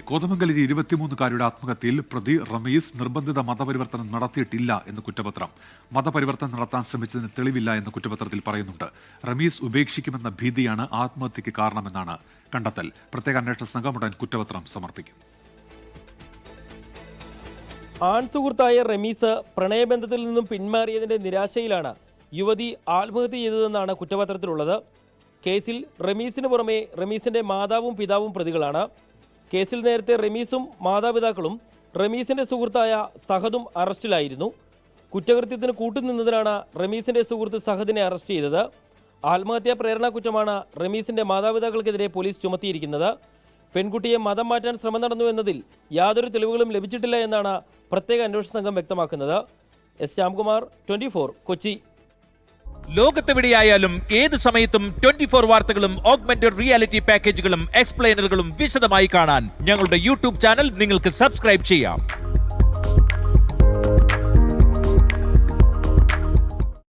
കോതമംഗലിൽ 23-കാരുടെ ആത്മഹത്യയിൽ പ്രതി റമീസ് നിർബന്ധിത മതപരിവർത്തനം നടത്തിയിട്ടില്ല എന്ന് കുറ്റപത്രം. മതപരിവർത്തനം നടത്താൻ ശ്രമിച്ചതിന് തെളിവില്ല എന്ന് കുറ്റപത്രത്തിൽ പറയുന്നുണ്ട്. റമീസ് ഉപേക്ഷിക്കുമെന്ന ഭീതിയാണ് ആത്മഹത്യക്ക് കാരണമെന്നാണ് കണ്ടെത്തൽ. പ്രത്യേക അന്വേഷണ സംഘം ഉടൻ കുറ്റപത്രം സമർപ്പിക്കും. ആൺസുഹൃത്തായ റമീസ് പ്രണയബന്ധത്തിൽ നിന്നും പിന്മാറിയതിന്റെ നിരാശയിലാണ് യുവതി ആത്മഹത്യ ചെയ്തതെന്നാണ് കുറ്റപത്രത്തിലുള്ളത്. കേസിൽ റമീസിന് പുറമെ റമീസിന്റെ മാതാവും പിതാവും പ്രതികളാണ്. കേസിൽ നേരത്തെ റമീസും മാതാപിതാക്കളും റമീസിന്റെ സുഹൃത്തായ സഹദും അറസ്റ്റിലായിരുന്നു. കുറ്റകൃത്യത്തിന് കൂട്ടുനിന്നതിനാണ് റമീസിന്റെ സുഹൃത്ത് സഹദിനെ അറസ്റ്റ് ചെയ്തത്. ആത്മഹത്യാ പ്രേരണാ കുറ്റമാണ് റമീസിന്റെ മാതാപിതാക്കൾക്കെതിരെ പോലീസ് ചുമത്തിയിരിക്കുന്നത്. പെൺകുട്ടിയെ മതം മാറ്റാൻ ശ്രമം നടന്നു എന്നതിൽ യാതൊരു തെളിവുകളും ലഭിച്ചിട്ടില്ല എന്നാണ് പ്രത്യേക അന്വേഷണ സംഘം വ്യക്തമാക്കുന്നത്. എസ് ശ്യാംകുമാർ, 24 കൊച്ചി. ലോകത്തെവിടെയായാലും ഏത് സമയത്തും 24 വാർത്തകളും ഓഗ്മെന്റഡ് റിയാലിറ്റി പാക്കേജുകളും എക്സ്പ്ലെയിനറുകളും വിശദമായി കാണാൻ ഞങ്ങളുടെ യൂട്യൂബ് ചാനൽ നിങ്ങൾക്ക് സബ്സ്ക്രൈബ് ചെയ്യാം.